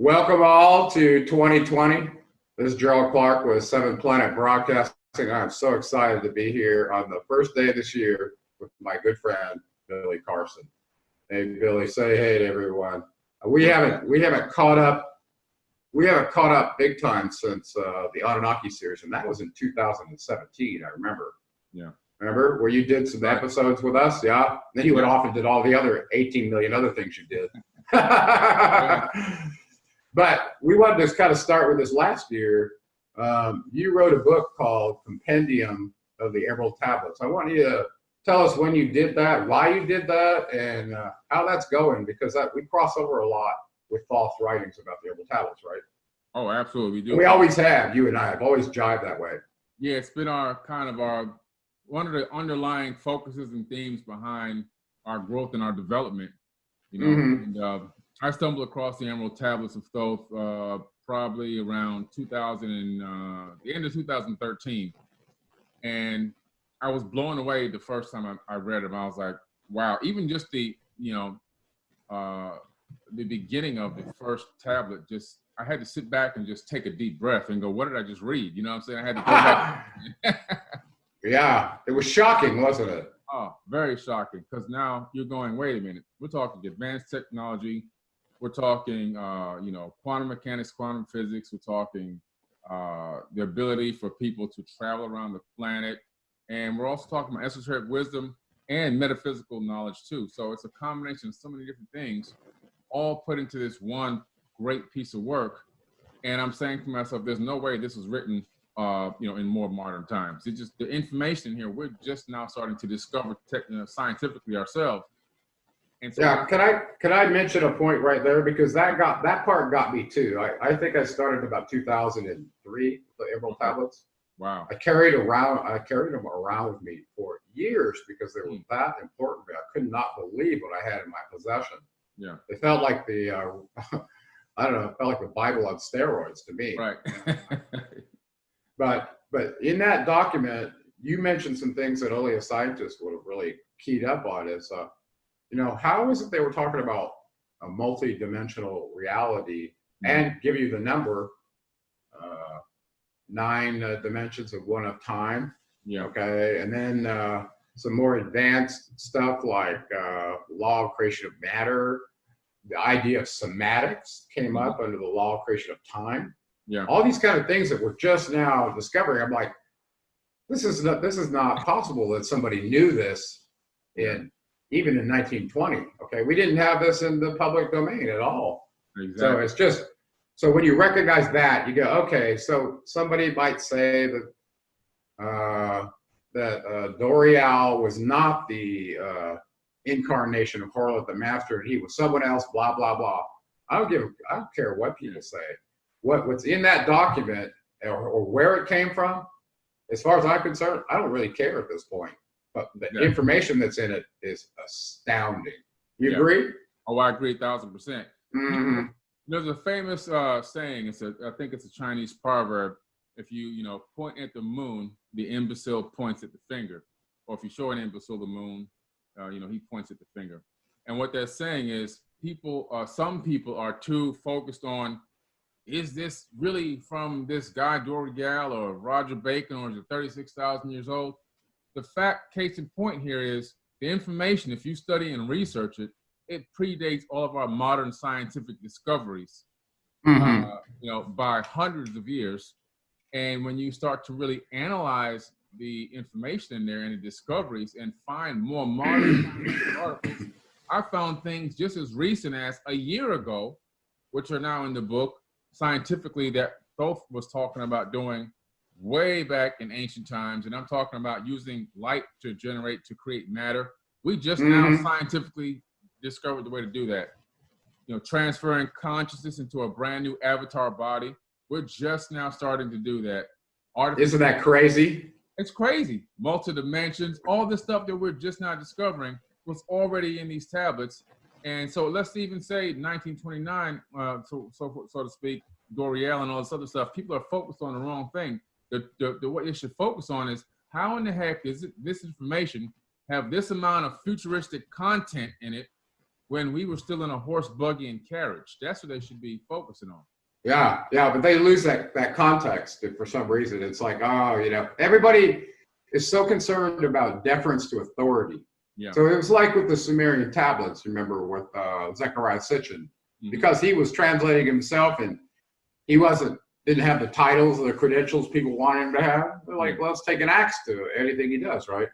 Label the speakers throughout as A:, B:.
A: Welcome all to 2020. This is Gerald Clark with Seventh Planet Broadcasting. I'm so excited to be here on the first day of this year with my good friend, Billy Carson. Hey, Billy, say hey to everyone. We haven't caught up big time since the Anunnaki series, and that was in 2017, I remember.
B: Yeah.
A: Remember where you did some episodes with us? Yeah. Then you went off and did all the other 18 million other things you did. But we wanted to kind of start with this last year. You wrote a book called Compendium of the Emerald Tablets. I want you to tell us when you did that, why you did that, and how that's going, because we cross over a lot with false writings about the Emerald Tablets, right?
B: Oh, absolutely. We do.
A: We always have. You and I have always jived that way.
B: Yeah, it's been one of the underlying focuses and themes behind our growth and our development. You know, and I stumbled across the Emerald Tablets of Thoth probably around the end of 2013, and I was blown away the first time I read them. I was like, wow! Even just the beginning of the first tablet, I had to sit back and just take a deep breath and go, what did I just read? You know what I'm saying? I had to go back.
A: Yeah, it was shocking, wasn't it?
B: Oh, very shocking, because now you're going, wait a minute, we're talking advanced technology, we're talking, quantum mechanics, quantum physics, we're talking the ability for people to travel around the planet, and we're also talking about esoteric wisdom and metaphysical knowledge too. So it's a combination of so many different things, all put into this one great piece of work. And I'm saying to myself, there's no way this was written in more modern times. It's just the information here, we're just now starting to discover scientifically ourselves. And so
A: yeah, can I mention a point right there, because that part got me too. I think I started about 2003, the Emerald Tablets.
B: Wow.
A: I carried them around with me for years because they were that important to me. I could not believe what I had in my possession.
B: Yeah.
A: They felt like the I don't know, it felt like the Bible on steroids to me.
B: Right.
A: But in that document, you mentioned some things that only a scientist would have really keyed up on. Is how is it they were talking about a multi-dimensional reality and give you the number 9 dimensions of one of time.
B: Yeah.
A: Okay, and then some more advanced stuff like law of creation of matter. The idea of somatics came up under the law of creation of time.
B: Yeah.
A: All these kind of things that we're just now discovering. I'm like, this is not possible that somebody knew this even in 1920. Okay, we didn't have this in the public domain at all.
B: Exactly.
A: So it's just, so when you recognize that, you go, okay, so somebody might say that Dorial was not the incarnation of Horloth the Master, and he was someone else, blah, blah, blah. I don't care what people say. What's in that document or where it came from, as far as I'm concerned, I don't really care at this point. But the information that's in it is astounding. You agree?
B: Oh, I agree 1,000%.
A: Mm-hmm.
B: There's a famous saying. I think it's a Chinese proverb. If you point at the moon, the imbecile points at the finger. Or if you show an imbecile the moon, he points at the finger. And what they're saying is some people are too focused on, is this really from this guy Dorial or Roger Bacon, or is it 36,000 years old? The case in point here is the information, if you study and research it, it predates all of our modern scientific discoveries, by hundreds of years. And when you start to really analyze the information in there and the discoveries and find more modern articles, I found things just as recent as a year ago, which are now in the book scientifically, that Thoth was talking about doing way back in ancient times. And I'm talking about using light to create matter. We just now scientifically discovered the way to do that. Transferring consciousness into a brand new avatar body. We're just now starting to do that.
A: Isn't that crazy?
B: It's crazy. Multi-dimensions, all this stuff that we're just now discovering was already in these tablets. And so let's even say 1929, so to speak, Dorial and all this other stuff. People are focused on the wrong thing. What they should focus on is, how in the heck is this information have this amount of futuristic content in it when we were still in a horse, buggy, and carriage. That's what they should be focusing on.
A: Yeah, but they lose that context for some reason. It's like, oh, you know, everybody is so concerned about deference to authority.
B: Yeah.
A: So it was like with the Sumerian tablets, remember, with Zechariah Sitchin, because he was translating himself and he didn't have the titles or the credentials people wanted him to have. They're like, well, let's take an axe to anything he does, right?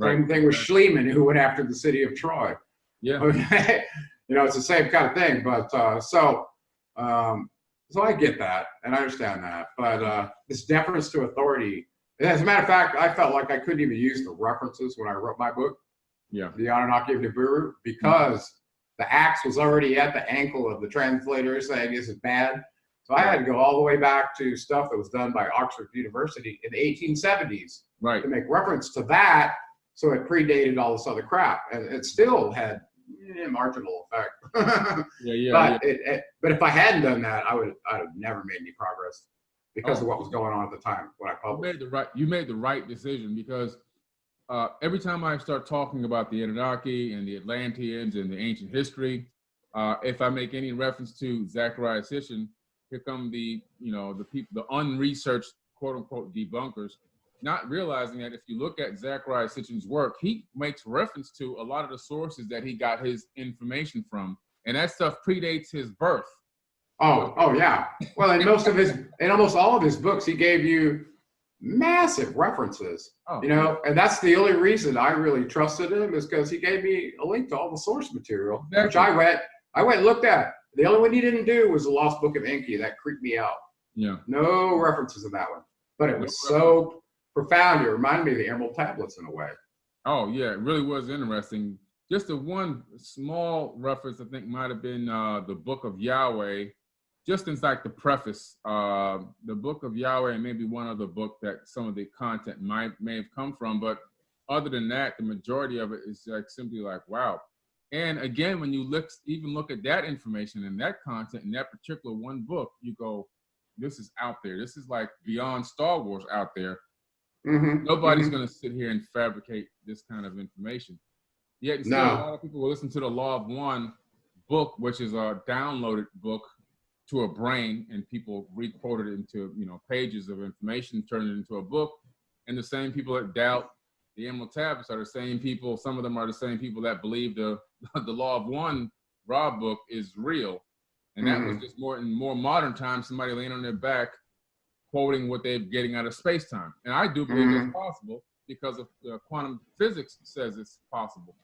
A: Same thing with Schliemann, who went after the city of Troy.
B: Yeah.
A: Okay? You know, it's the same kind of thing. But so I get that and I understand that. But this deference to authority, as a matter of fact, I felt like I couldn't even use the references when I wrote my book, The Anunnaki of Nibiru, because the axe was already at the ankle of the translator saying this is bad. So I had to go all the way back to stuff that was done by Oxford University in the 1870s to make reference to that. So it predated all this other crap, and it still had marginal effect. But if I hadn't done that, I'd have never made any progress because of what was going on at the time when I published.
B: You made the right decision, because every time I start talking about the Anunnaki and the Atlanteans and the ancient history, if I make any reference to Zechariah Sitchin, here come the people, the unresearched quote unquote debunkers, not realizing that if you look at Zechariah Sitchin's work, he makes reference to a lot of the sources that he got his information from, and that stuff predates his birth.
A: Oh yeah. Well, in almost all of his books, he gave you massive references. And that's the only reason I really trusted him, is because he gave me a link to all the source material, which I went and looked at. The only one he didn't do was the Lost Book of Enki. That creeped me out.
B: Yeah.
A: No references in that one, but it was so profound. It reminded me of the Emerald Tablets in a way.
B: Oh yeah, it really was interesting. Just the one small reference I think might have been the Book of Yahweh, just in like the preface, the Book of Yahweh, and maybe one other book that some of the content may have come from. But other than that, the majority of it is like simply like, wow. And again, when you look at that information and that content in that particular one book, you go, this is out there. This is like beyond Star Wars out there. Nobody's going to sit here and fabricate this kind of information. Yet still, a lot of people will listen to the Law of One book, which is a downloaded book to a brain, and people re-quote it into pages of information, turn it into a book. And the same people that doubt the Emerald Tablets are the same people. Some of them are the same people that believe the Law of One Ra book is real, and that was just in more modern times, somebody laying on their back quoting what they're getting out of space-time. And I do believe it's possible because of quantum physics says it's possible,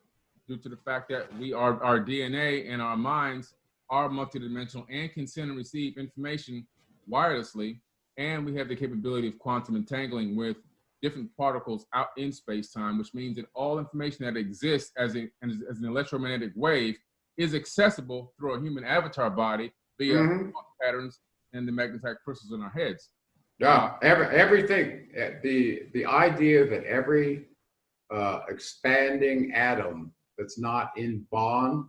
B: due to the fact that our DNA and our minds are multidimensional and can send and receive information wirelessly, and we have the capability of quantum entangling with different particles out in space-time, which means that all information that exists as an electromagnetic wave is accessible through a human avatar body via patterns and the magnetized crystals in our heads.
A: Yeah, everything. The idea that every expanding atom that's not in bond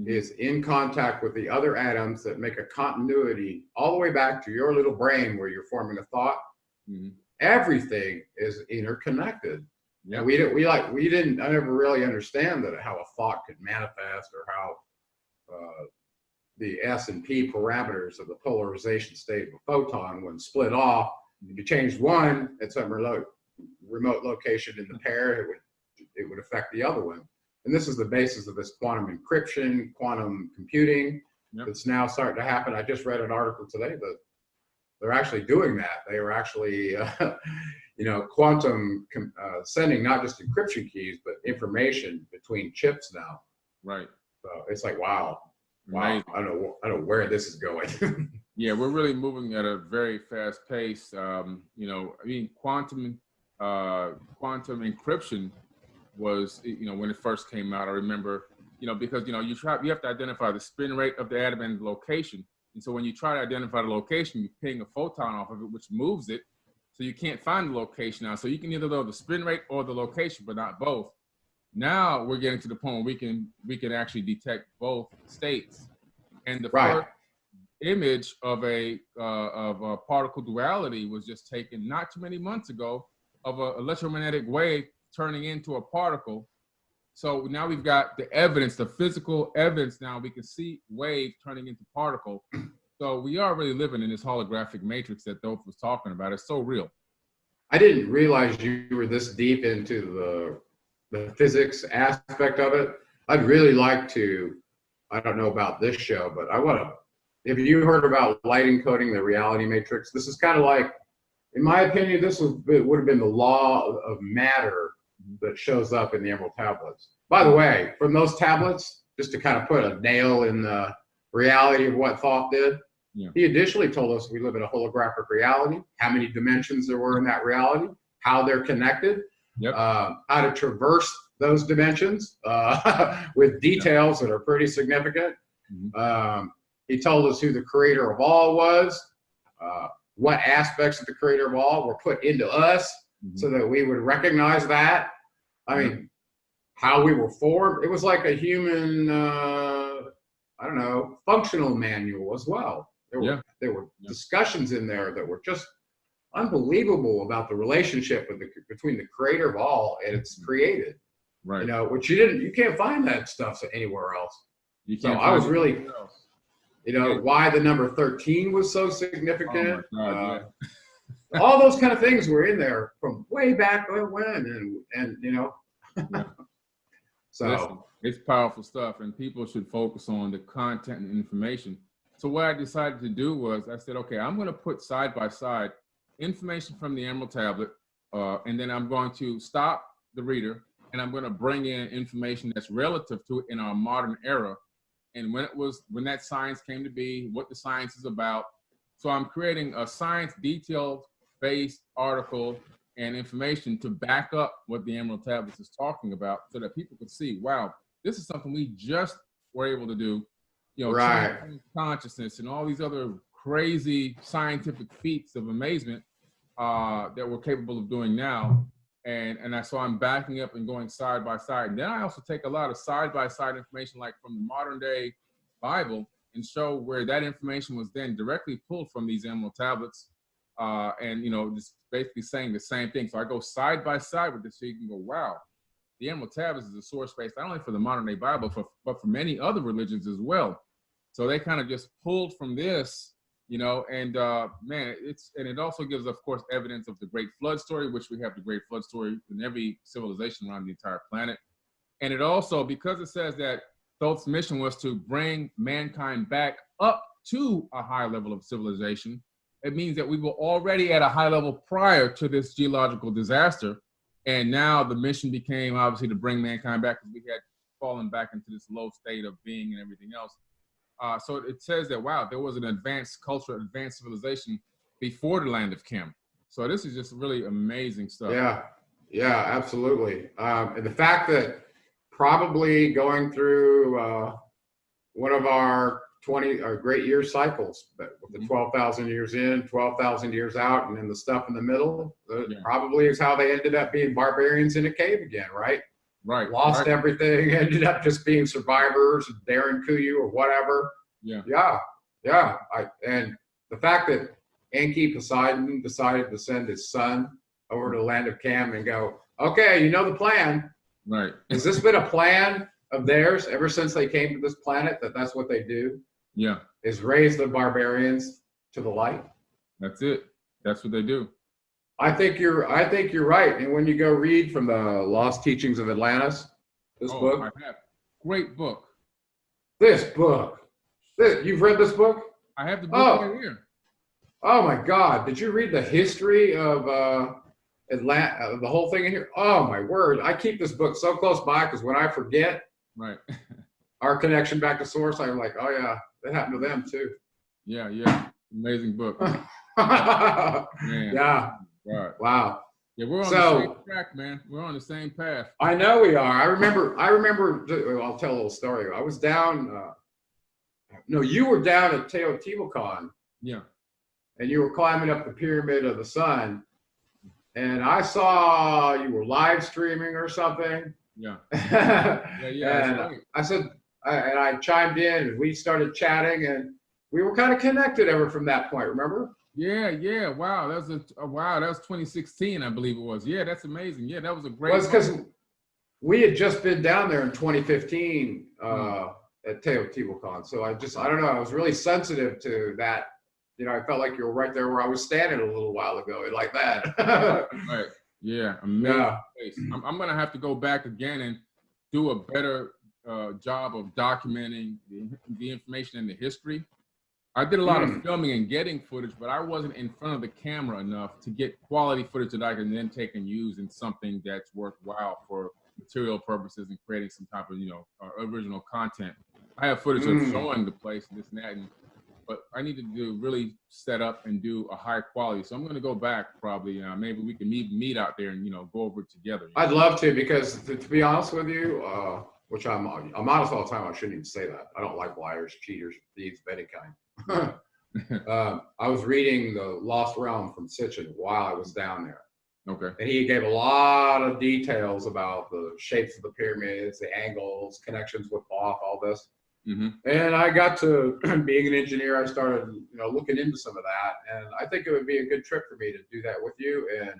A: is in contact with the other atoms that make a continuity all the way back to your little brain where you're forming a thought. Everything is interconnected. And we didn't ever really understand that how a thought could manifest, or how the S and P parameters of the polarization state of a photon, when split off, if you changed one at some remote location in the pair, it would affect the other one. And this is the basis of this quantum encryption, quantum computing that's now starting to happen. I just read an article today that they're actually doing that. They are actually, quantum sending not just encryption keys, but information between chips now.
B: Right.
A: So it's like, wow. I don't know where this is going.
B: Yeah, we're really moving at a very fast pace. Quantum encryption was, when it first came out, I remember, because, you have to identify the spin rate of the atom and the location. And so when you try to identify the location, you ping a photon off of it, which moves it. So you can't find the location now. So you can either know the spin rate or the location, but not both. Now we're getting to the point where we can actually detect both states. And the first image of a particle duality was just taken not too many months ago, of an electromagnetic wave turning into a particle So now we've got the evidence, the physical evidence. Now we can see wave turning into particle. So we are really living in this holographic matrix that Dolph was talking about. It's so real.
A: I didn't realize you were this deep into the physics aspect of it. I'd really like to, I don't know about this show, but I want to, have you heard about light encoding the reality matrix? This is kind of like, in my opinion, this would have been the law of matter that shows up in the Emerald tablets. By the way, from those tablets, just to kind of put a nail in the reality of what Thoth did, he additionally told us we live in a holographic reality, how many dimensions there were in that reality, how they're connected, how to traverse those dimensions with details that are pretty significant. He told us who the creator of all was, what aspects of the creator of all were put into us so that we would recognize that. I mean, how we were formed. It was like a human, I don't know, functional manual as well. There were discussions in there that were just unbelievable about the relationship between the creator of all and its created. Right. You know, which you can't find that stuff anywhere else. So I was really, you know, why the number 13 was so significant. Oh all those kind of things were in there from way back when, and you know. So
B: listen, it's powerful stuff, and people should focus on the content and information. So what I decided to do was I said, okay, I'm going to put side by side information from the Emerald tablet, and then I'm going to stop the reader, and I'm going to bring in information that's relative to it in our modern era, and when that science came to be, what the science is about. So I'm creating a science detail-based article and information to back up what the Emerald tablets is talking about, so that people could see, wow, this is something we just were able to do. You know, changing consciousness and all these other crazy scientific feats of amazement that we're capable of doing now. And so I'm backing up and going side by side. And then I also take a lot of side by side information, like from the modern day Bible, and show where that information was then directly pulled from these Emerald tablets. And, you know, just basically saying the same thing. So I go side by side with this, so you can go, wow, the Emerald tablets is a source space, not only for the modern day Bible, but for many other religions as well. So they kind of just pulled from this, you know, and man, it also gives, of course, evidence of the Great Flood story, which we have the Great Flood story in every civilization around the entire planet. And it also, because it says that Thoth's mission was to bring mankind back up to a high level of civilization, it means that we were already at a high level prior to this geological disaster. And now the mission became obviously to bring mankind back, because we had fallen back into this low state of being and everything else. So it says that, wow, there was an advanced culture, advanced civilization before the land of Chem. So this is just really amazing stuff.
A: Yeah, absolutely. And the fact that probably going through one of our great year cycles, but with the 12,000 years in, 12,000 years out, and then the stuff in the middle, probably is how they ended up being barbarians in a cave again, right?
B: Right.
A: Lost everything, ended up just being survivors, Darren Kuyu or whatever. Yeah. And the fact that Enki Poseidon decided to send his son over to the land of Cam and go, okay, you know the plan.
B: Right.
A: Has this been a plan of theirs ever since they came to this planet, that's what they do?
B: Yeah.
A: Is raise the barbarians to the light.
B: That's it. That's what they do.
A: I think you're right. And when you go read from the Lost Teachings of Atlantis, this book.
B: I have. Great book.
A: You've read this book?
B: I have the book right here.
A: Oh my God. Did you read the history of the whole thing in here? Oh my word. I keep this book so close by, because when I forget our connection back to source, I'm like, oh yeah, that happened to them too.
B: Yeah. Amazing book. Man.
A: Yeah.
B: Right.
A: Wow.
B: Yeah, we're on the same track, man. We're on the same path.
A: I know we are. I remember, I'll tell a little story. I was down, you were down at Teotihuacan.
B: Yeah.
A: And you were climbing up the Pyramid of the Sun. And I saw you were live streaming or something.
B: Yeah.
A: And right. I said, and I chimed in, and we started chatting, and we were kind of connected ever from that point, remember?
B: Yeah. Wow, that was 2016, I believe it was. Yeah, that's amazing. Yeah, that was a great.
A: Well, it's because we had just been down there in 2015 at Teotihuacan. So I don't know. I was really sensitive to that. You know, I felt like you were right there where I was standing a little while ago, like that.
B: Right. Yeah. Amazing place. I'm going to have to go back again and do a better job of documenting the information and the history. I did a lot of filming and getting footage, but I wasn't in front of the camera enough to get quality footage that I can then take and use in something that's worthwhile for material purposes and creating some type of, original content. I have footage of showing the place and this and that, but I needed to really set up and do a high quality. So I'm going to go back probably. Maybe we can meet out there and, go over it together.
A: I'd love to, because to be honest with you, which I'm honest all the time. I shouldn't even say that. I don't like liars, cheaters, thieves of any kind. I was reading The Lost Realm from Sitchin while I was down there.
B: Okay.
A: And he gave a lot of details about the shapes of the pyramids, the angles, connections with Thoth, all this. And I got to, being an engineer, I started, looking into some of that. And I think it would be a good trip for me to do that with you and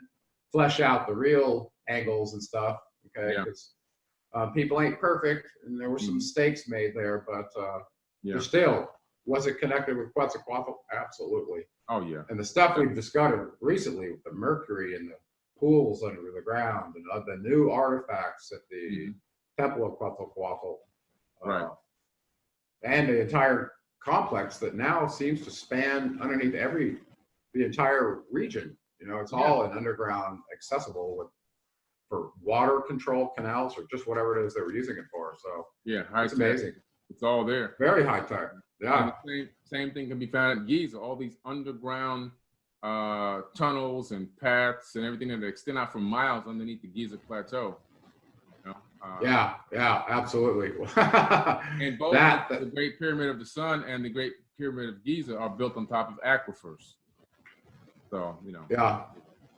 A: flesh out the real angles and stuff. Okay. Because people ain't perfect, and there were some mistakes made there, but there's still, was it connected with Quetzalcoatl? Absolutely.
B: Oh, yeah.
A: And the stuff we've discovered recently with the mercury and the pools under the ground and the new artifacts at the Temple of Quetzalcoatl.
B: Right.
A: And the entire complex that now seems to span underneath the entire region. It's all an underground accessible for water control canals or just whatever it is they were using it for. So it's amazing.
B: It's all there.
A: Very high tech. Yeah.
B: And the same thing can be found at Giza. All these underground tunnels and paths and everything that extend out for miles underneath the Giza Plateau.
A: Yeah, absolutely.
B: And both the Great Pyramid of the Sun and the Great Pyramid of Giza are built on top of aquifers. So,
A: Yeah.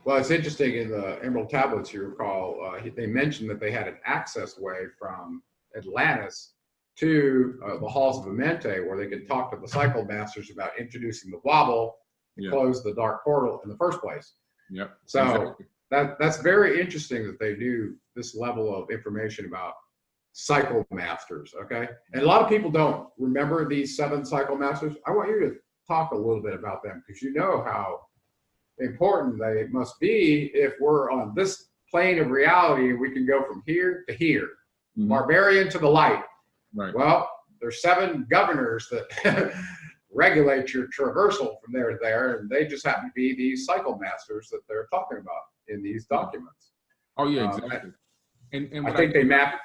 A: Well, it's interesting, in the Emerald Tablets, you recall, they mentioned that they had an access way from Atlantis to the halls of Amente, where they could talk to the cycle masters about introducing the wobble and close the dark portal in the first place.
B: Yep.
A: So
B: exactly.
A: that's very interesting that they do this level of information about cycle masters. Okay. And a lot of people don't remember these 7 cycle masters. I want you to talk a little bit about them, because you know how important they must be if we're on this plane of reality and we can go from here to here, barbarian to the light.
B: Right.
A: Well, there's 7 governors that regulate your traversal from there to there, and they just happen to be these cycle masters that they're talking about in these documents.
B: Oh yeah, exactly. And
A: I think they map.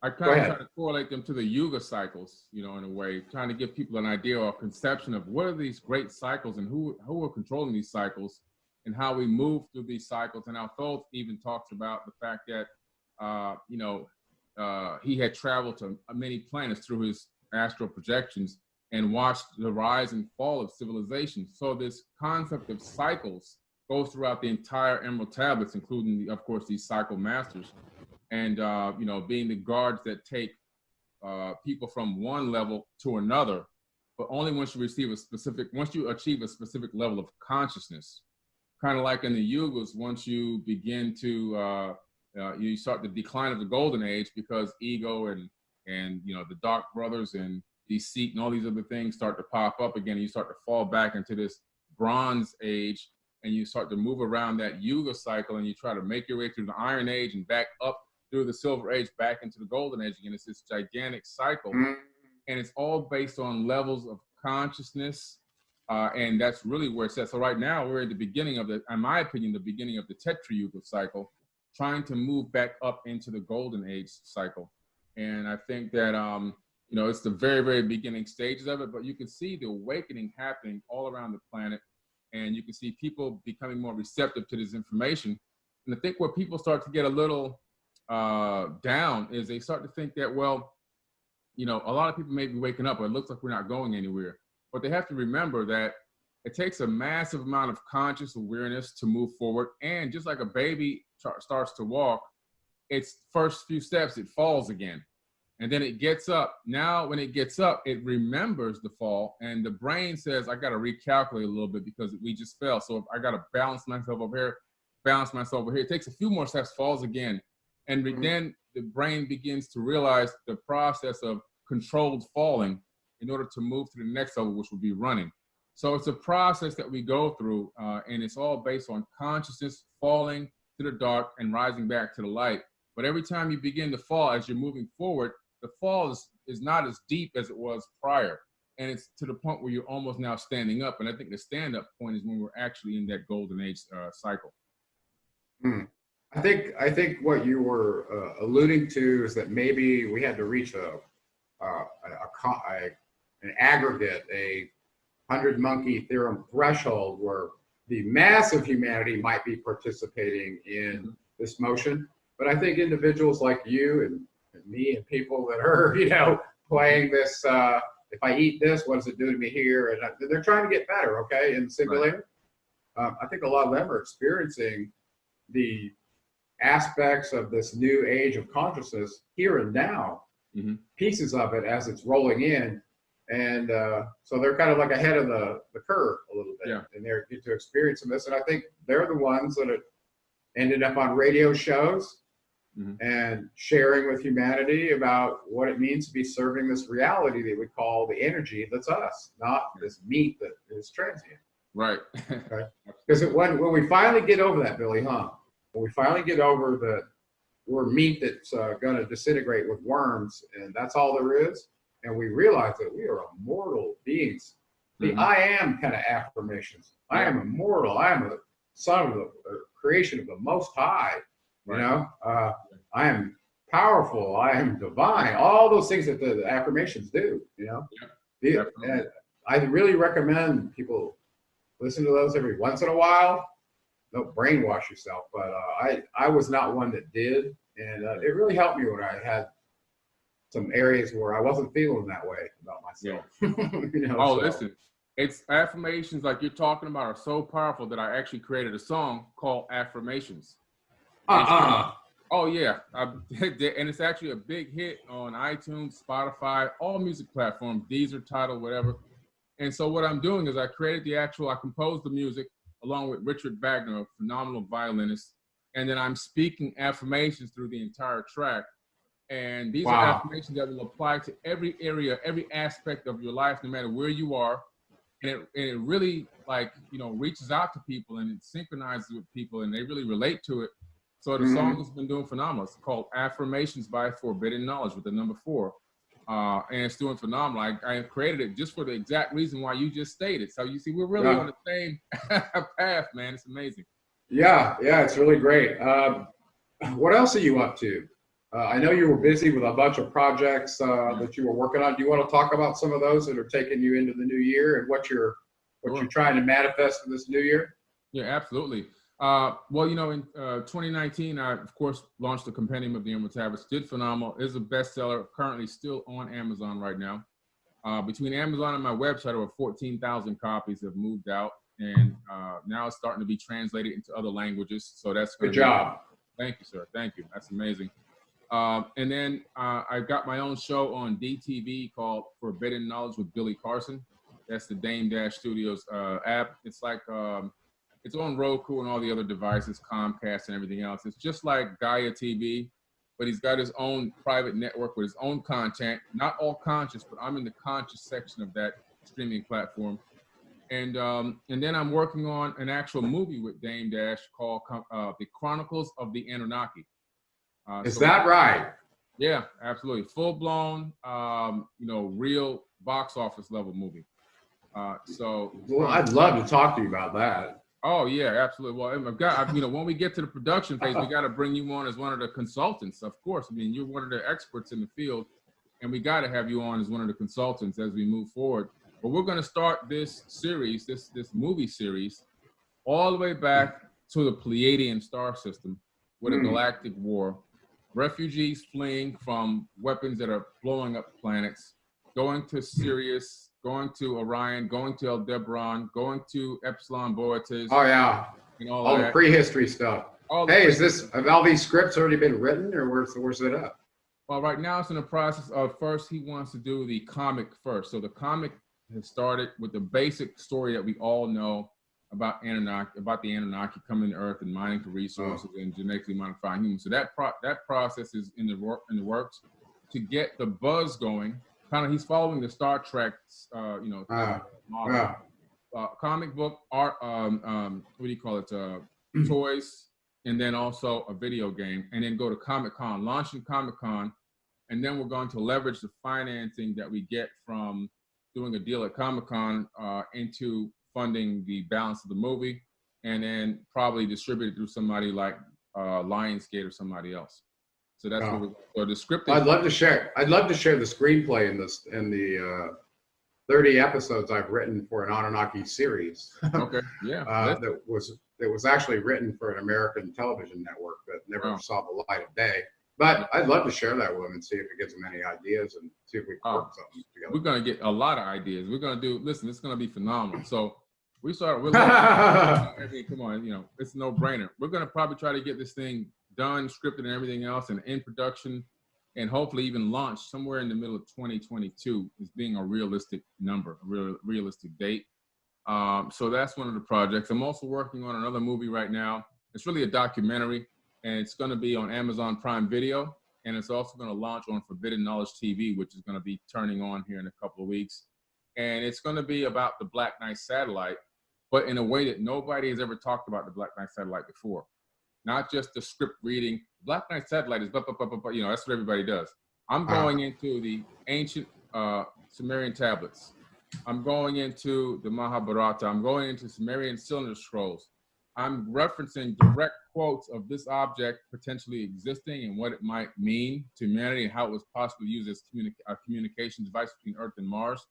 B: I kind of try to correlate them to the Yuga cycles, in a way, trying to give people an idea or a conception of what are these great cycles and who are controlling these cycles and how we move through these cycles. And our Thoth even talks about the fact that, he had traveled to many planets through his astral projections and watched the rise and fall of civilization. So this concept of cycles goes throughout the entire Emerald Tablets, including, of course, these cycle masters. And, being the guards that take people from one level to another, but only once you achieve a specific level of consciousness. Kind of like in the Yugas, once you begin to, you start the decline of the Golden Age, because ego and the Dark Brothers and deceit and all these other things start to pop up again. And you start to fall back into this Bronze Age, and you start to move around that Yuga cycle, and you try to make your way through the Iron Age and back up through the Silver Age back into the Golden Age again. It's this gigantic cycle, and it's all based on levels of consciousness, and that's really where it's at. So right now we're at the beginning of in my opinion, the beginning of the Tetra Yuga cycle, trying to move back up into the Golden Age cycle. And I think that it's the very, very beginning stages of it, but you can see the awakening happening all around the planet, and you can see people becoming more receptive to this information. And I think where people start to get a little down is they start to think that, well, a lot of people may be waking up, but it looks like we're not going anywhere. But they have to remember that it takes a massive amount of conscious awareness to move forward. And just like a baby starts to walk, its first few steps, it falls again. And then it gets up. Now, when it gets up, it remembers the fall. And the brain says, I got to recalculate a little bit because we just fell. So if I got to balance myself over here, balance myself over here. It takes a few more steps, falls again. And then the brain begins to realize the process of controlled falling in order to move to the next level, which will be running. So it's a process that we go through, and it's all based on consciousness falling to the dark and rising back to the light. But every time you begin to fall, as you're moving forward, the fall is not as deep as it was prior. And it's to the point where you're almost now standing up. And I think the stand-up point is when we're actually in that golden age cycle.
A: I think what you were alluding to is that maybe we had to reach an aggregate, a 100 monkey theorem threshold where the mass of humanity might be participating in this motion. But I think individuals like you and me and people that are, playing this, if I eat this, what does it do to me here? And they're trying to get better, okay, in the simulator. Right. I think a lot of them are experiencing the aspects of this new age of consciousness here and now, pieces of it as it's rolling in. And so they're kind of like ahead of the curve a little bit, and they get to experience this. And I think they're the ones that have ended up on radio shows and sharing with humanity about what it means to be serving this reality that we call the energy that's us, not this meat that is transient.
B: Right.
A: Okay? Because when we finally get over that, Billy, when we finally get over that we're meat that's going to disintegrate with worms, and that's all there is, and we realize that we are immortal beings. The I am kind of affirmations. I am immortal. I am a son of the creation of the Most High. I am powerful. I am divine. All those things that the affirmations do. And I really recommend people listen to those every once in a while. Don't brainwash yourself, but I was not one that did, and it really helped me when I had some areas where I wasn't feeling that way about myself.
B: Listen, it's affirmations like you're talking about are so powerful that I actually created a song called Affirmations. Oh yeah, and it's actually a big hit on iTunes, Spotify, all music platforms, Deezer, Tidal, whatever. And so what I'm doing is I composed the music along with Richard Wagner, a phenomenal violinist, and then I'm speaking affirmations through the entire track. And these are affirmations that will apply to every area, every aspect of your life, no matter where you are. And it really reaches out to people and it synchronizes with people and they really relate to it. So the song has been doing phenomenal. It's called Affirmations by Forbidden Knowledge with the number 4. And it's doing phenomenal. I created it just for the exact reason why you just stated. So you see, we're really on the same path, man. It's amazing. Yeah,
A: it's really great. What else are you up to? I know you were busy with a bunch of projects that you were working on. Do you want to talk about some of those that are taking you into the new year and what you're trying to manifest for this new year?
B: Yeah, absolutely. In 2019, I, of course, launched the Compendium of the Multiverse. Did phenomenal. Is a bestseller. Currently still on Amazon right now. Between Amazon and my website, over 14,000 copies have moved out. And now it's starting to be translated into other languages. So that's
A: good job.
B: Thank you, sir. Thank you. That's amazing. And then I've got my own show on DTV called Forbidden Knowledge with Billy Carson. That's the Dame Dash Studios app. It's like it's on Roku and all the other devices, Comcast and everything else. It's just like Gaia TV, but he's got his own private network with his own content. Not all conscious, but I'm in the conscious section of that streaming platform. And then I'm working on an actual movie with Dame Dash called The Chronicles of the Anunnaki.
A: Is that right?
B: Yeah, absolutely. Full blown, real box office level movie.
A: Well, I'd love to talk to you about that.
B: Oh yeah, absolutely. Well, when we get to the production phase, we got to bring you on as one of the consultants. Of course, I mean, you're one of the experts in the field, and we got to have you on as one of the consultants as we move forward. But we're going to start this series, this movie series, all the way back to the Pleiadian star system with a galactic war. Refugees fleeing from weapons that are blowing up planets, going to Sirius, going to Orion, going to Aldebaran, going to Epsilon Boötes.
A: Oh yeah,
B: and
A: all the prehistory stuff. Have all these scripts already been written, or where's it up?
B: Well, right now it's in the process of first he wants to do the comic first. So the comic has started with the basic story that we all know about the Anunnaki coming to Earth and mining for resources and genetically modifying humans. So that process is in the works to get the buzz going. Kind of, he's following the Star Trek, model. Comic book art, what do you call it? Toys, and then also a video game, and then go to Comic-Con, launching Comic-Con, and then we're going to leverage the financing that we get from doing a deal at Comic-Con into funding the balance of the movie, and then probably distribute it through somebody like Lionsgate or somebody else. So that's what so the script.
A: I'd love to share the screenplay in the 30 episodes I've written for an Anunnaki series.
B: Okay, yeah.
A: That was actually written for an American television network that never saw the light of day. But I'd love to share that with them and see if it gives them any ideas and see if we can work something together.
B: We're gonna get a lot of ideas. We're gonna do. Listen, it's gonna be phenomenal. So we started. Come on, it's a no-brainer. We're gonna probably try to get this thing done, scripted, and everything else, and in production, and hopefully even launch somewhere in the middle of 2022 as being a realistic number, a realistic date. So that's one of the projects. I'm also working on another movie right now. It's really a documentary, and it's going to be on Amazon Prime Video, and it's also going to launch on Forbidden Knowledge TV, which is going to be turning on here in a couple of weeks. And it's going to be about the Black Knight satellite, but in a way that nobody has ever talked about the Black Knight satellite before. Not just the script reading. Black Knight satellite is, that's what everybody does. I'm going into the ancient Sumerian tablets. I'm going into the Mahabharata. I'm going into Sumerian cylinder scrolls. I'm referencing direct quotes of this object potentially existing and what it might mean to humanity and how it was possibly used as a communication device between Earth and Mars.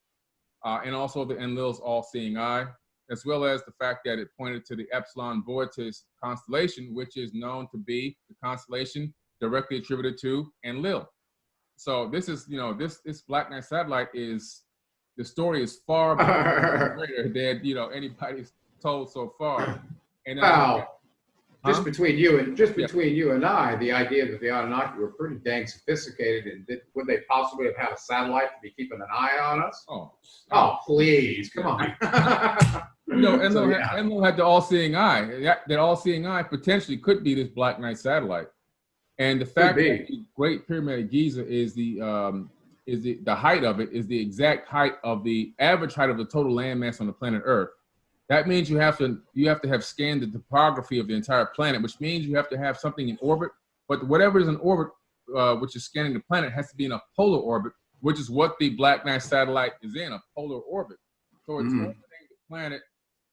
B: And also the Enlil's all-seeing eye, as well as the fact that it pointed to the Epsilon Boötis constellation, which is known to be the constellation directly attributed to Enlil. So this is, this Black Knight satellite is, the story is far greater than, anybody's told so far. And
A: just between you and I, the idea that the Anunnaki were pretty dang sophisticated, and would they possibly have had a satellite to be keeping an eye on us? Oh, please, come on.
B: Enlil had the all-seeing eye. That all-seeing eye potentially could be this Black Knight satellite. And the fact that the Great Pyramid of Giza is the height of it is the exact height of the average height of the total landmass on the planet Earth. That means you have to have scanned the topography of the entire planet, which means you have to have something in orbit. But whatever is in orbit, which is scanning the planet, has to be in a polar orbit, which is what the Black Knight satellite is in, a polar orbit. So it's orbiting the planet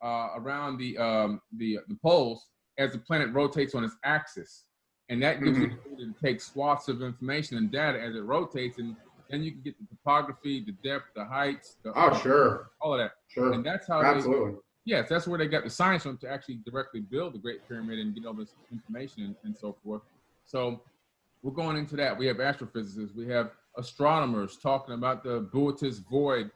B: around the poles as the planet rotates on its axis, and that gives you the ability to take swaths of information and data as it rotates, and then you can get the topography, the depth, the heights, all of that.
A: Sure.
B: And that's how yes, that's where they got the science from to actually directly build the Great Pyramid and get all this information and so forth. So we're going into that. We have astrophysicists, we have astronomers talking about the Boötis void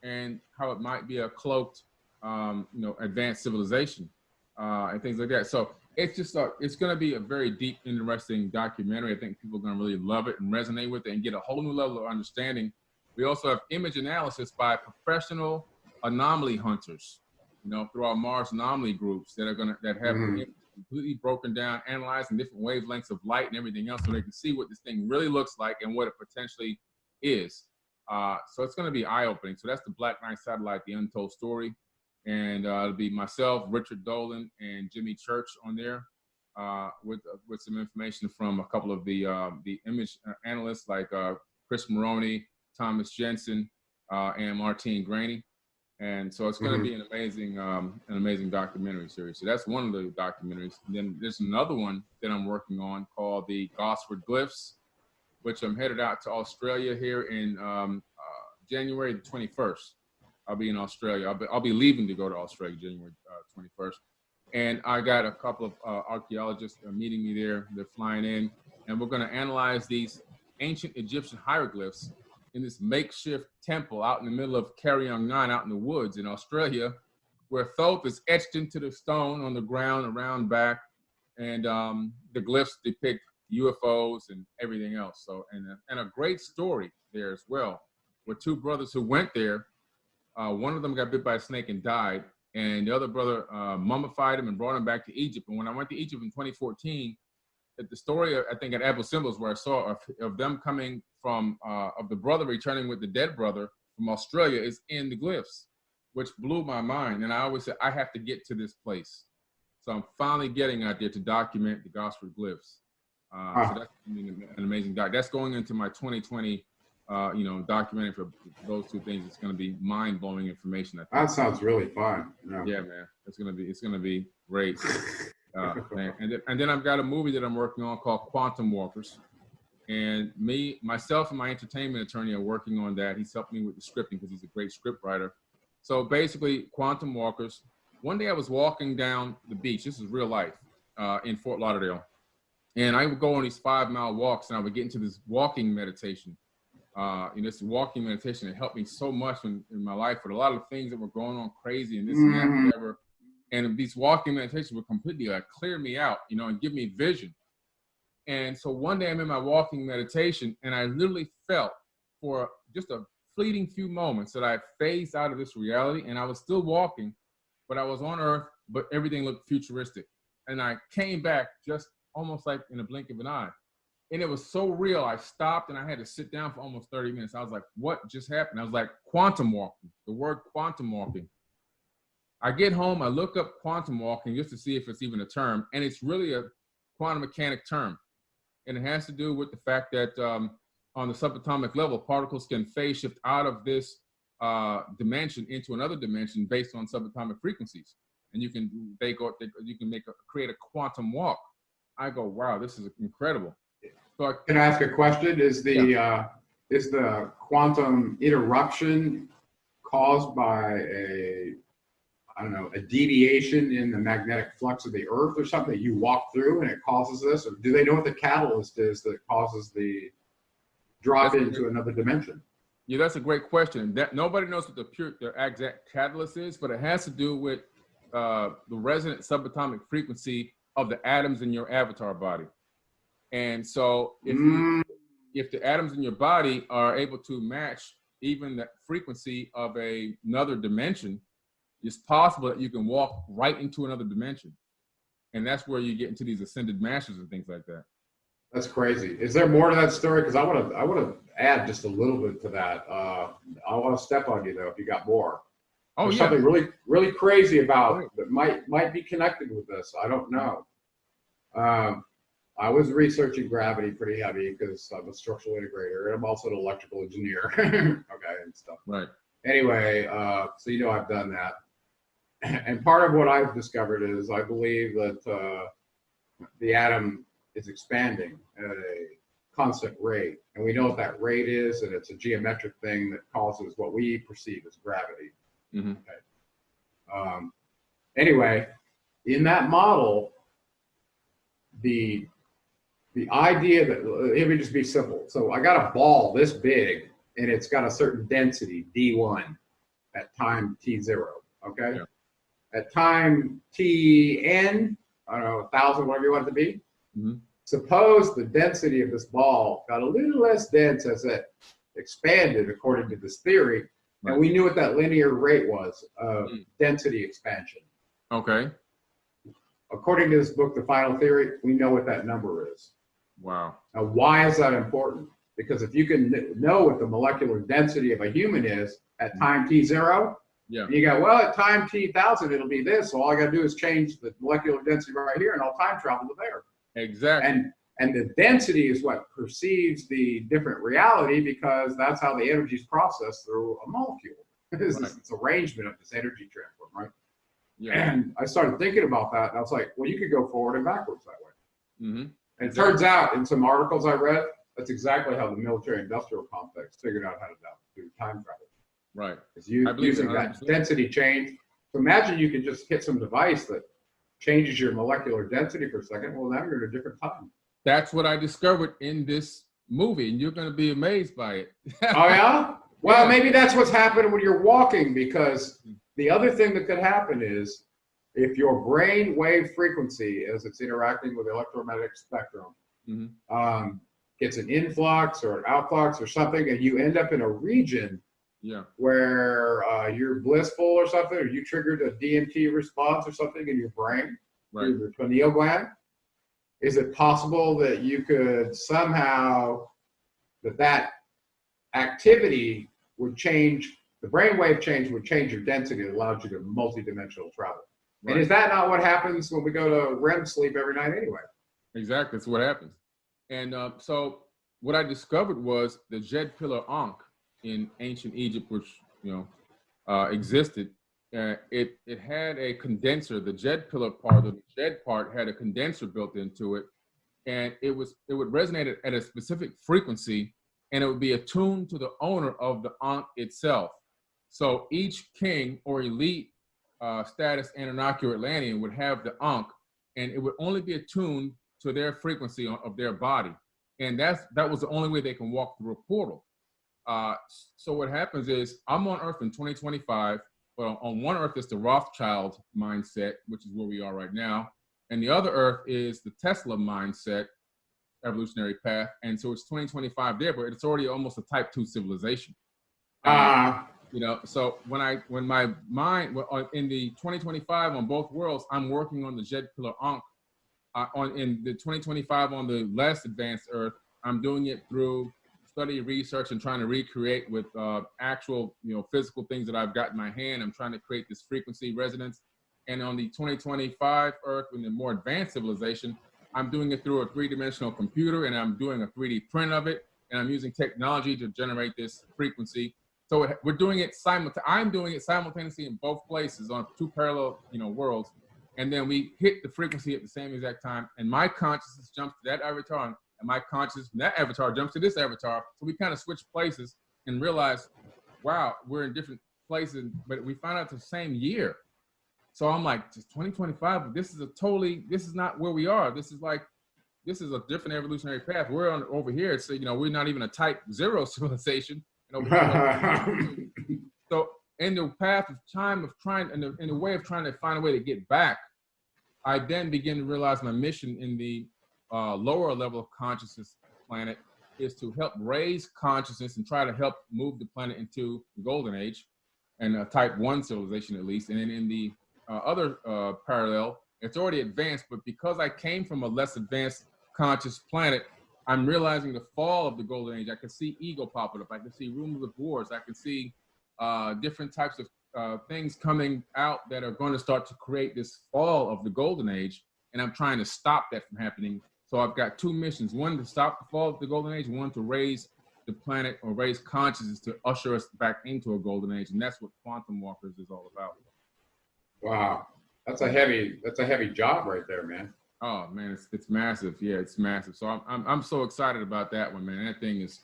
B: and how it might be a cloaked, advanced civilization and things like that. So it's just it's going to be a very deep, interesting documentary. I think people are going to really love it and resonate with it and get a whole new level of understanding. We also have image analysis by professional anomaly hunters, through our Mars anomaly groups that have completely broken down, analyzing different wavelengths of light and everything else, so they can see what this thing really looks like and what it potentially is. So it's going to be eye-opening. So that's the Black Knight satellite, the untold story. And it'll be myself, Richard Dolan, and Jimmy Church on there with some information from a couple of the image analysts like Chris Maroney, Thomas Jensen, and Martine Graney. And so it's going to be an amazing documentary series. So that's one of the documentaries. And then there's another one that I'm working on called the Gosford Glyphs, which I'm headed out to Australia here in January the 21st. I'll be in Australia. I'll be leaving to go to Australia January 21st. And I got a couple of archaeologists meeting me there. They're flying in, and we're going to analyze these ancient Egyptian hieroglyphs in this makeshift temple out in the middle of Carryong 9 out in the woods in Australia, where Thoth is etched into the stone on the ground around back, and the glyphs depict UFOs and everything else. So, and a great story there as well, with two brothers who went there. One of them got bit by a snake and died, and the other brother mummified him and brought him back to Egypt. And when I went to Egypt in 2014, at the story, I think at Abu Simbel's, where I saw of them coming from, of the brother returning with the dead brother from Australia, is in the glyphs, which blew my mind. And I always said, I have to get to this place. So I'm finally getting out there to document the Gosford glyphs. So that's an amazing doc. That's going into my 2020, documentary for those two things. It's going to be mind-blowing information. I think.
A: That sounds really fun.
B: Yeah, man. It's gonna be great. And then I've got a movie that I'm working on called Quantum Walkers. And myself and my entertainment attorney are working on that. He's helping me with the scripting because he's a great script writer. So basically, Quantum Walkers. One day I was walking down the beach. This is real life in Fort Lauderdale. And I would go on these 5-mile walks, and I would get into this walking meditation. This walking meditation, it helped me so much in my life with a lot of things that were going on crazy and this and that, whatever. And these walking meditations would completely clear me out, and give me vision. And so one day I'm in my walking meditation, and I literally felt for just a fleeting few moments that I phased out of this reality, and I was still walking, but I was on Earth, but everything looked futuristic. And I came back just almost like in a blink of an eye. And it was so real, I stopped and I had to sit down for almost 30 minutes. I was like, what just happened? I was like, quantum walking, the word quantum walking. I get home, I look up quantum walking just to see if it's even a term, and it's really a quantum mechanic term. And it has to do with the fact that on the subatomic level, particles can phase shift out of this dimension into another dimension based on subatomic frequencies. And you can create a quantum walk. I go, wow, this is incredible. So
A: Can I ask a question? Is the quantum interruption caused by a deviation in the magnetic flux of the Earth or something that you walk through and it causes this? Or do they know what the catalyst is that causes the drop into another dimension?
B: Yeah, that's a great question. That nobody knows what the exact catalyst is, but it has to do with the resonant subatomic frequency of the atoms in your avatar body. And so if the atoms in your body are able to match even the frequency of another dimension, it's possible that you can walk right into another dimension. And that's where you get into these ascended masters and things like that.
A: That's crazy. Is there more to that story? Because I want to add just a little bit to that. I want to step on you though if you got more.
B: Oh,
A: There's
B: yeah.
A: something really, really crazy about that might be connected with this. I don't know. I was researching gravity pretty heavy because I'm a structural integrator and I'm also an electrical engineer. Okay, and stuff.
B: Right.
A: Anyway, so I've done that. And part of what I've discovered is I believe that the atom is expanding at a constant rate. And we know what that rate is, and it's a geometric thing that causes what we perceive as gravity.
B: Mm-hmm.
A: Okay. Anyway, in that model, the idea that, let me just be simple. So I got a ball this big, and it's got a certain density, D1, at time t0, okay? Yeah. At time tn, I don't know, 1,000, whatever you want it to be. Mm-hmm. Suppose the density of this ball got a little less dense as it expanded, according to this theory, right. And we knew what that linear rate was of density expansion.
B: Okay.
A: According to this book, The Final Theory, we know what that number is.
B: Wow.
A: Now, why is that important? Because if you can know what the molecular density of a human is at time t0, yeah. You go, well, at time t1000, it'll be this. So all I got to do is change the molecular density right here, and I'll time travel to there.
B: Exactly.
A: And the density is what perceives the different reality because that's how the energy is processed through a molecule. It's arrangement of this energy transport, right? Yeah. And I started thinking about that, and I was like, well, you could go forward and backwards that way. Mm-hmm. And it turns out, in some articles I read, that's exactly how the military-industrial complex figured out how to do time travel.
B: Right.
A: Is using that density change. So imagine you can just hit some device that changes your molecular density for a second. Well, now you're at a different time.
B: That's what I discovered in this movie, and you're going to be amazed by it.
A: Oh, yeah? Well, maybe that's what's happening when you're walking, because the other thing that could happen is if your brain wave frequency, as it's interacting with the electromagnetic spectrum, gets an influx or an outflux or something, and you end up in a region
B: Yeah.
A: where you're blissful or something, or you triggered a DMT response or something in your brain through the pineal gland. Is it possible that you could somehow, that activity would change, the brainwave change would change your density that allows you to multidimensional travel? Right. And is that not what happens when we go to REM sleep every night anyway?
B: Exactly, that's what happens. And so what I discovered was the Jed Pillar Ankh in ancient Egypt, which existed. It had a condenser. The Jed Pillar part, the Jed part, had a condenser built into it, and it would resonate at a specific frequency, and it would be attuned to the owner of the Ankh itself. So each king or elite status Anunnaki or Atlantean would have the Ankh, and it would only be attuned to their frequency of their body. And that was the only way they can walk through a portal. So what happens is, I'm on Earth in 2025, but on one Earth is the Rothschild mindset, which is where we are right now. And the other Earth is the Tesla mindset, evolutionary path. And so it's 2025 there, but it's already almost a type 2 civilization. So when my mind, in the 2025 on both worlds, I'm working on the Jed Pillar Ankh. In the 2025 on the less advanced Earth, I'm doing it through study, research, and trying to recreate with actual, physical things that I've got in my hand. I'm trying to create this frequency resonance. And on the 2025 Earth, in the more advanced civilization, I'm doing it through a 3-dimensional computer, and I'm doing a 3D print of it, and I'm using technology to generate this frequency. So we're doing it I'm doing it simultaneously in both places on 2 parallel, worlds. And then we hit the frequency at the same exact time, and my consciousness jumps to that avatar, and my consciousness from that avatar jumps to this avatar. So we kind of switch places and realize, wow, we're in different places, but we found out the same year. So I'm like, just 2025, but this is not where we are. This is a different evolutionary path. We're over here. So, we're not even a type 0 civilization. And over here, so in the path of time of trying, in the way of trying to find a way to get back, I then begin to realize my mission in the lower level of consciousness planet is to help raise consciousness and try to help move the planet into the golden age, and a type 1 civilization at least. And then in the other parallel, it's already advanced, but because I came from a less advanced conscious planet, I'm realizing the fall of the golden age. I can see ego popping up. I can see rumors of wars. I can see different types of things coming out that are going to start to create this fall of the golden age. And I'm trying to stop that from happening. So I've got 2 missions: one to stop the fall of the golden age, one to raise the planet or raise consciousness to usher us back into a golden age. And that's what Quantum Walkers is all about.
A: Wow. That's a heavy job right there, man.
B: Oh man, it's massive. Yeah, it's massive. So I'm so excited about that one, man. That thing is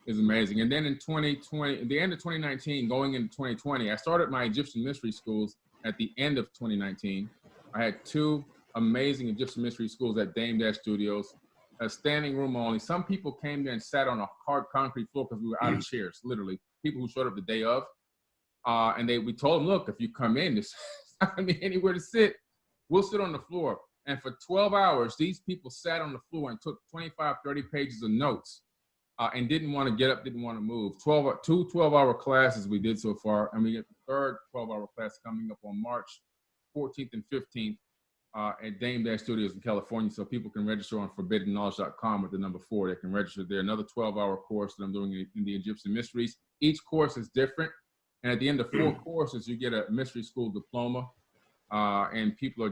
B: amazing. And then in 2020, at the end of 2019, going into 2020, I started my Egyptian mystery schools at the end of 2019. I had 2 amazing Egyptian mystery schools at Dame Dash Studios, a standing room only. Some people came there and sat on a hard concrete floor because we were out of chairs, literally. People who showed up the day of. And we told them, look, if you come in, there's not gonna be anywhere to sit. We'll sit on the floor. And for 12 hours, these people sat on the floor and took 25, 30 pages of notes and didn't want to get up, didn't want to move. 2 12-hour classes we did so far. And we get the 3rd 12-hour class coming up on March 14th and 15th at Dame Dash Studios in California. So people can register on forbiddenknowledge.com with the number 4. They can register there. Another 12-hour course that I'm doing in the Egyptian mysteries. Each course is different. And at the end of 4 courses, you get a mystery school diploma. And people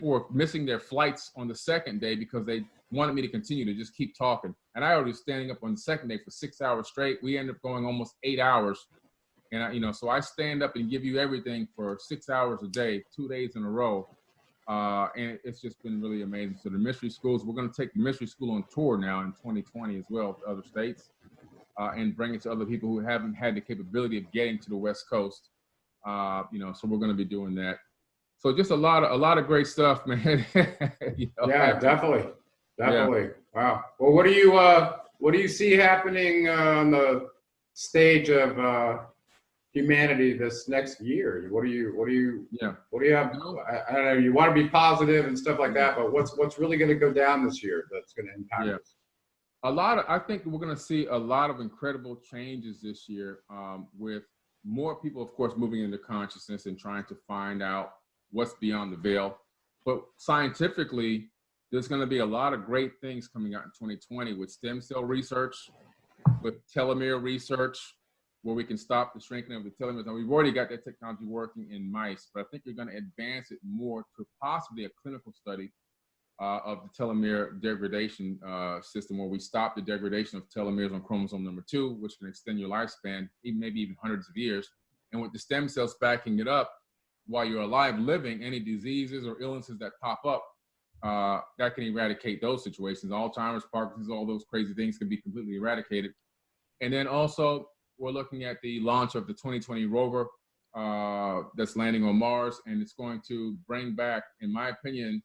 B: were missing their flights on the 2nd day because they wanted me to continue to just keep talking. And I was standing up on the 2nd day for 6 hours straight. We ended up going almost 8 hours. And so I stand up and give you everything for 6 hours a day, 2 days in a row. And it's just been really amazing. So the mystery schools, we're going to take the mystery school on tour now in 2020 as well to other states. And bring it to other people who haven't had the capability of getting to the West Coast. So we're going to be doing that. So just a lot of great stuff, man.
A: Yeah, definitely. Yeah. Wow. Well, what do you see happening on the stage of humanity this next year? What do you have? I don't know. You want to be positive and stuff like that, but what's really going to go down this year that's going to impact us?
B: I think we're going to see a lot of incredible changes this year, with more people, of course, moving into consciousness and trying to find out what's beyond the veil. But scientifically, there's going to be a lot of great things coming out in 2020 with stem cell research, with telomere research, where we can stop the shrinking of the telomeres. And we've already got that technology working in mice, but I think we're going to advance it more to possibly a clinical study of the telomere degradation system, where we stop the degradation of telomeres on chromosome number 2, which can extend your lifespan, maybe even hundreds of years. And with the stem cells backing it up, while you're alive, living, any diseases or illnesses that pop up, that can eradicate those situations. Alzheimer's, Parkinson's, all those crazy things can be completely eradicated. And then also, we're looking at the launch of the 2020 rover that's landing on Mars, and it's going to bring back, in my opinion,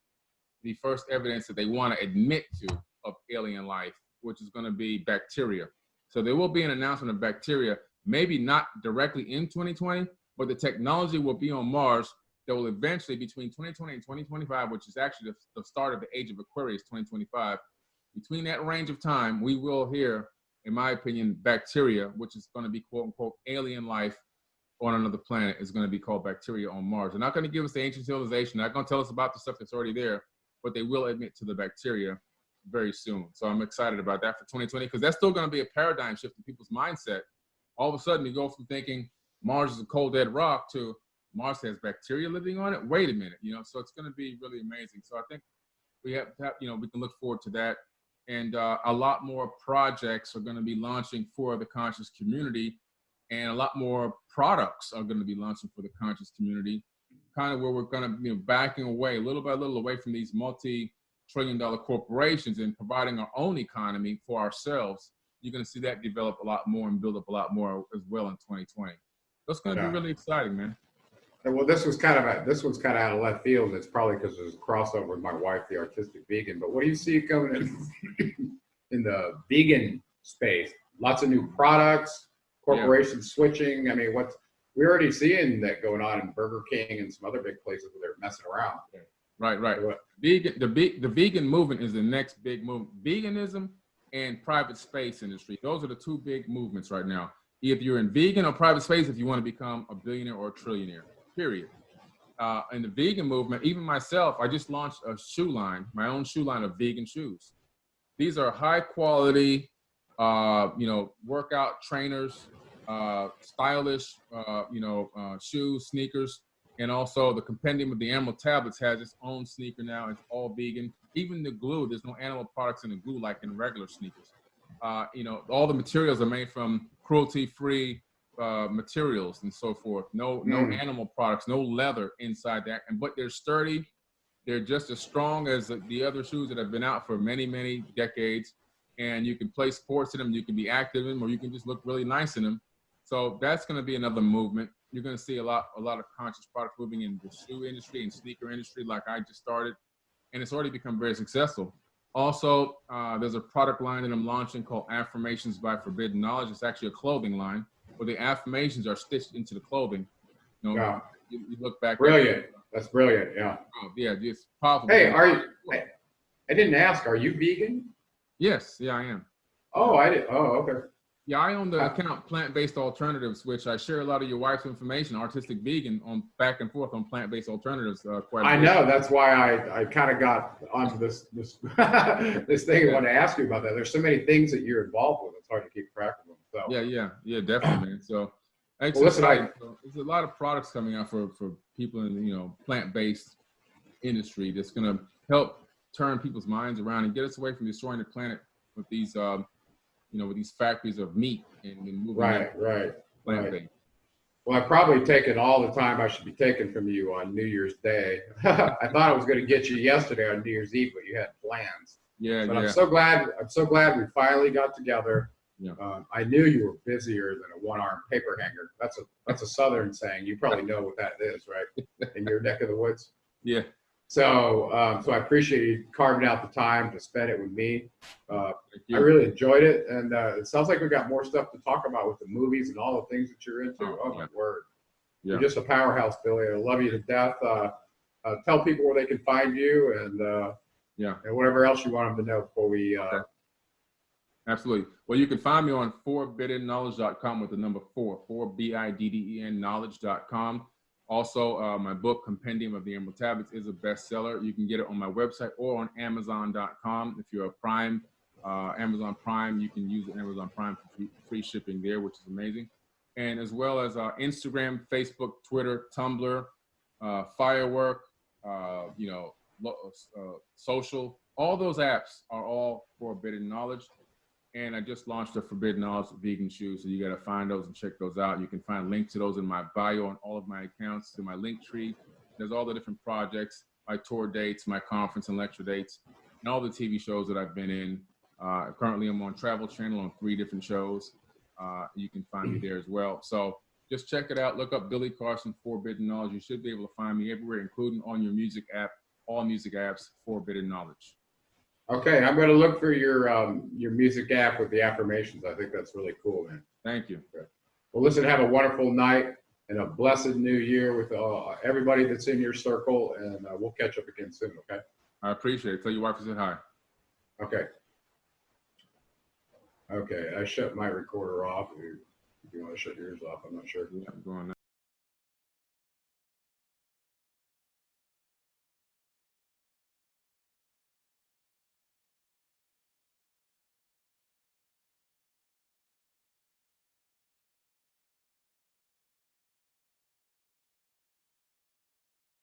B: the first evidence that they want to admit to of alien life, which is going to be bacteria. So there will be an announcement of bacteria, maybe not directly in 2020, but the technology will be on Mars that will eventually, between 2020 and 2025, which is actually the start of the age of Aquarius, 2025, between that range of time, we will hear, in my opinion, bacteria, which is going to be quote unquote alien life on another planet, is going to be called bacteria on Mars. They're not going to give us the ancient civilization. They're not going to tell us about the stuff that's already there, but they will admit to the bacteria very soon. So I'm excited about that for 2020, because that's still going to be a paradigm shift in people's mindset. All of a sudden, you go from thinking Mars is a cold, dead rock to Mars has bacteria living on it. Wait a minute, so it's going to be really amazing. So I think we have, we can look forward to that. And a lot more projects are going to be launching for the conscious community, and a lot more products are going to be launching for the conscious community, kind of where we're going to be backing away little by little away from these multi-trillion-dollar corporations and providing our own economy for ourselves. You're going to see that develop a lot more and build up a lot more as well in 2020. That's going to be really exciting, man.
A: Well, this was kind of out of left field. It's probably because there's a crossover with my wife, the artistic vegan. But what do you see coming in the vegan space? Lots of new products, corporations switching. I mean, we're already seeing that going on in Burger King and some other big places where they're messing around.
B: Right. The vegan movement is the next big movement. Veganism and private space industry. Those are the two big movements right now. If you're in vegan or private space, if you want to become a billionaire or a trillionaire, period. In the vegan movement, even myself, I just launched a shoe line, my own shoe line of vegan shoes. These are high quality, workout trainers, stylish, shoes, sneakers, and also the Compendium of the Animal Tablets has its own sneaker now. It's all vegan. Even the glue, there's no animal products in the glue like in regular sneakers. All the materials are made from cruelty-free materials and so forth. No animal products, no leather inside that. But they're sturdy. They're just as strong as the other shoes that have been out for many, many decades. And you can play sports in them. You can be active in them, or you can just look really nice in them. So that's going to be another movement. You're going to see a lot of conscious products moving in the shoe industry and sneaker industry, like I just started, and it's already become very successful. Also, there's a product line that I'm launching called Affirmations by Forbidden Knowledge. It's actually a clothing line where the affirmations are stitched into the clothing. You look back.
A: Brilliant. That's brilliant. Yeah.
B: Oh, yeah, it's powerful.
A: Hey, I didn't ask, are you vegan?
B: Yes. Yeah, I am.
A: Oh, I did. Oh, okay.
B: Yeah, I own the account Plant-Based Alternatives, which I share a lot of your wife's information, Artistic Vegan, on back and forth on plant-based alternatives.
A: I know, that's why I kind of got onto this this thing. I want to ask you about that. There's so many things that you're involved with; it's hard to keep track of them. So.
B: Yeah, definitely, man. So, there's a lot of products coming out for people in the plant-based industry that's going to help turn people's minds around and get us away from destroying the planet with these. With these factories of meat and moving plant-based.
A: Well, I've probably taken all the time I should be taking from you on New Year's Day. I thought I was going to get you yesterday on New Year's Eve, but you had plans. But I'm so glad we finally got together. Yeah. I knew you were busier than a one-armed paper hanger. That's a Southern saying. You probably know what that is, right? In your neck of the woods.
B: Yeah.
A: So I appreciate you carving out the time to spend it with me. I really enjoyed it, and it sounds like we got more stuff to talk about with the movies and all the things that you're into. Oh my word! Yeah. You're just a powerhouse, Billy. I love you to death. Tell people where they can find you, and whatever else you want them to know before we
B: Absolutely. Well, you can find me on forbiddenknowledge.com with the number 4, knowledge.com. Also, my book, Compendium of the Emerald Tablets, is a bestseller. You can get it on my website or on Amazon.com. If you're a Prime, Amazon Prime, you can use Amazon Prime for free shipping there, which is amazing. And as well as Instagram, Facebook, Twitter, Tumblr, Firework, social. All those apps are all Forbidden Knowledge. And I just launched a Forbidden Knowledge vegan shoe, so you got to find those and check those out. You can find links to those in my bio on all of my accounts, to my link tree. There's all the different projects, my tour dates, my conference and lecture dates, and all the TV shows that I've been in. Currently, I'm on Travel Channel on 3 different shows. You can find me there as well. So just check it out. Look up Billy Carson, Forbidden Knowledge. You should be able to find me everywhere, including on your music app, all music apps, Forbidden Knowledge.
A: Okay, I'm going to look for your music app with the affirmations. I think that's really cool, man.
B: Thank you.
A: Okay. Well, listen, have a wonderful night and a blessed new year with everybody that's in your circle, and we'll catch up again soon, okay?
B: I appreciate it. Tell your wife to say hi.
A: Okay. Okay, I shut my recorder off. If you want to shut yours off, I'm not sure.
B: Yeah, I'm going now.